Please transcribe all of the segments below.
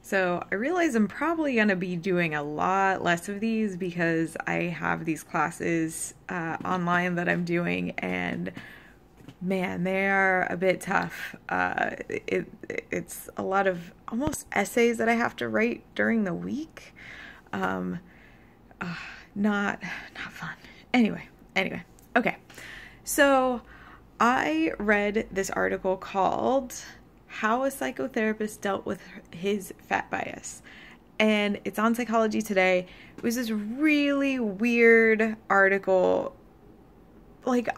So I realize I'm probably going to be doing a lot less of these because I have these classes online that I'm doing, and man, they are a bit tough. It's a lot of almost essays that I have to write during the week. Um, not fun. Anyway, okay. So I read this article called "How a Psychotherapist Dealt with His Fat Bias," and it's on Psychology Today. It was this really weird article, like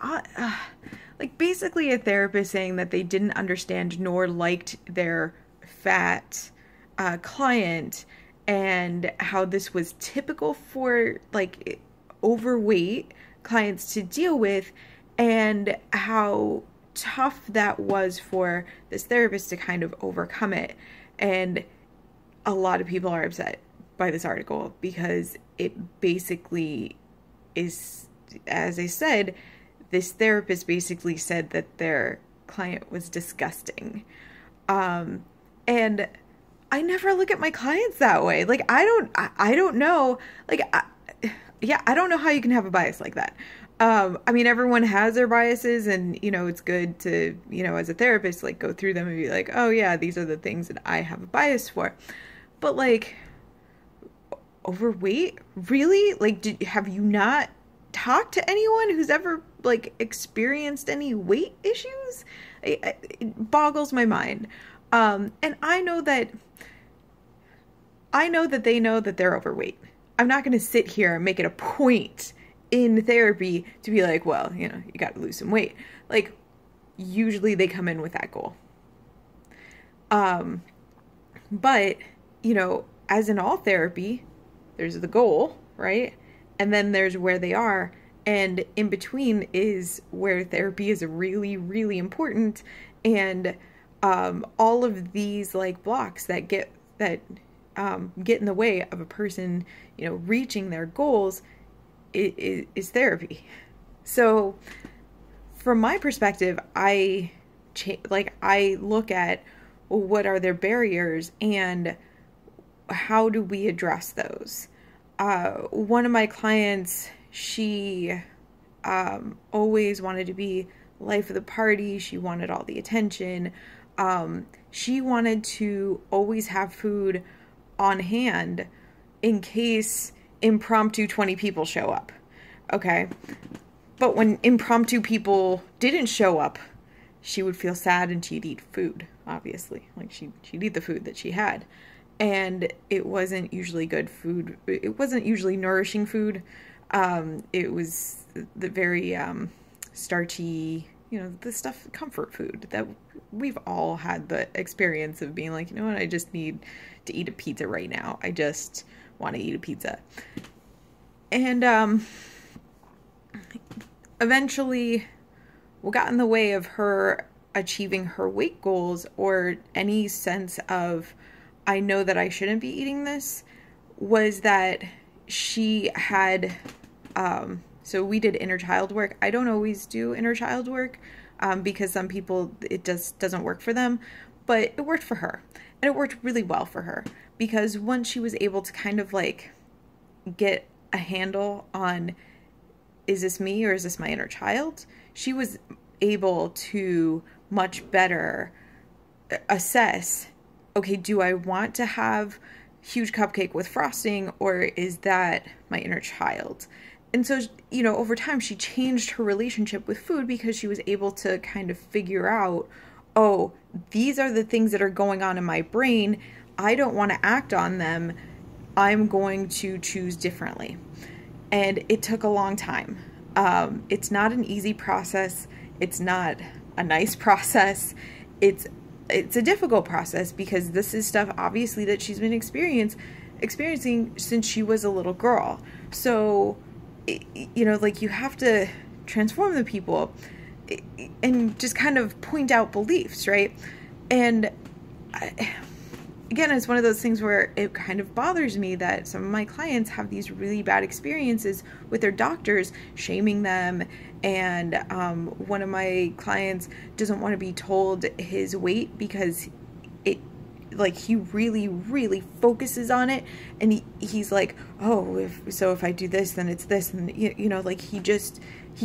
like basically a therapist saying that they didn't understand nor liked their fat client, and how this was typical for like overweight clients to deal with, and how tough that was for this therapist to kind of overcome it. And a lot of people are upset by this article because it basically is, as I said, this therapist basically said that their client was disgusting. And I never look at my clients that way. Like, I don't know. Like, yeah, I don't know how you can have a bias like that. I mean, everyone has their biases, and, it's good to, as a therapist, like, go through them and be like, oh, yeah, these are the things that I have a bias for. But, like, overweight? Really? Like, have you not talked to anyone who's ever, like, experienced any weight issues? It boggles my mind. And I know that they know that they're overweight. I'm not going to sit here and make it a point in therapy to be like, well, you got to lose some weight. Like, usually they come in with that goal. But, as in all therapy, there's the goal, right? And then there's where they are. And in between is where therapy is really, really important. And all of these like blocks that get in the way of a person, reaching their goals is therapy. So from my perspective, I look at, well, what are their barriers and how do we address those? One of my clients, she always wanted to be life of the party. She wanted all the attention. She wanted to always have food on hand in case impromptu 20 people show up. Okay. But when impromptu people didn't show up, she would feel sad and she'd eat food, obviously. Like she'd eat the food that she had. And it wasn't usually good food. It wasn't usually nourishing food. It was the very starchy, the stuff, comfort food that we've all had the experience of being like, what, I just need to eat a pizza right now. I just want to eat a pizza. And eventually what got in the way of her achieving her weight goals or any sense of, I know that I shouldn't be eating this, was that she had, so we did inner child work. I don't always do inner child work because some people, it doesn't work for them, but it worked for her. And it worked really well for her because once she was able to kind of like get a handle on, is this me or is this my inner child? She was able to much better assess, okay, do I want to have huge cupcake with frosting or is that my inner child? And so, over time she changed her relationship with food because she was able to kind of figure out, oh, these are the things that are going on in my brain. I don't want to act on them. I'm going to choose differently. And it took a long time. It's not an easy process. It's not a nice process. It's a difficult process because this is stuff obviously that she's been experiencing since she was a little girl. So, like you have to transform the people and just kind of point out beliefs, right? And again, it's one of those things where it kind of bothers me that some of my clients have these really bad experiences with their doctors shaming them. And one of my clients doesn't want to be told his weight because like, he really, really focuses on it, and he's like, oh, if I do this, then it's this, and you know, like, he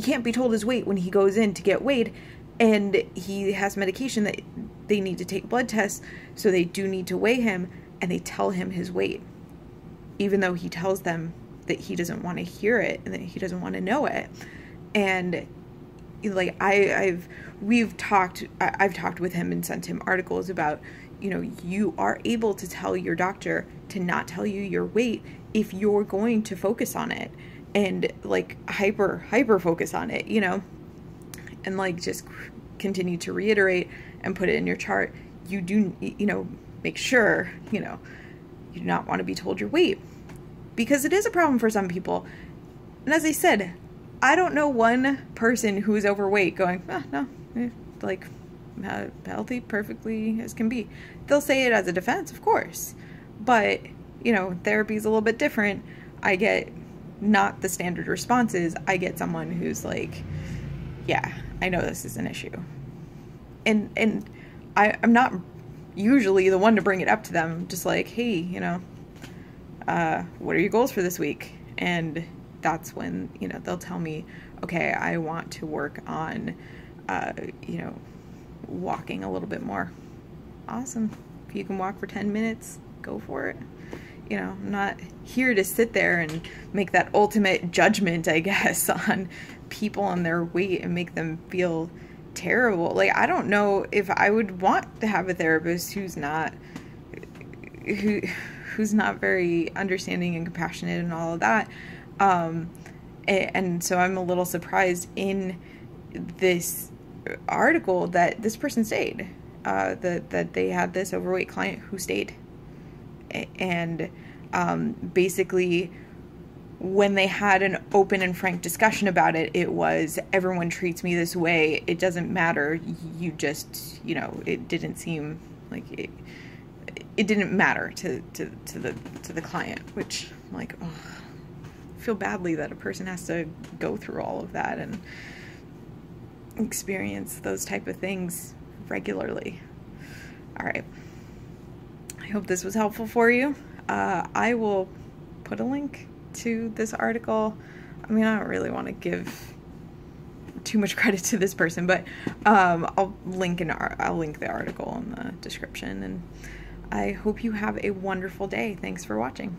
can't be told his weight when he goes in to get weighed, and he has medication that they need to take blood tests, so they do need to weigh him, and they tell him his weight, even though he tells them that he doesn't want to hear it and that he doesn't want to know it. And like, I've talked with him and sent him articles about, you know, you are able to tell your doctor to not tell you your weight if you're going to focus on it, and like hyper focus on it, you know, and like just continue to reiterate and put it in your chart. You do, you know, make sure, you know, you do not want to be told your weight, because it is a problem for some people. And as I said, I don't know one person who is overweight going, oh, no, like, healthy, perfectly as can be. They'll say it as a defense, of course, but, you know, therapy is a little bit different. I get not the standard responses. I get someone who's like, yeah, I know this is an issue. And I'm not usually the one to bring it up to them. I'm just like, hey, you know, what are your goals for this week? And that's when, you know, they'll tell me, okay, I want to work on, you know, walking a little bit more. Awesome. If you can walk for 10 minutes, go for it. You know, I'm not here to sit there and make that ultimate judgment, I guess, on people and their weight and make them feel terrible. Like, I don't know if I would want to have a therapist who's not very understanding and compassionate and all of that. And so I'm a little surprised in this article that this person stayed, that they had this overweight client who stayed. And basically, when they had an open and frank discussion about it, it was, everyone treats me this way. It doesn't matter. You just, you know, it didn't seem like it didn't matter to the client, which, I'm like, oh, I feel badly that a person has to go through all of that and experience those type of things regularly. All right. I hope this was helpful for you. I will put a link to this article. I mean, I don't really want to give too much credit to this person, but I'll link the article in the description, and I hope you have a wonderful day. Thanks for watching.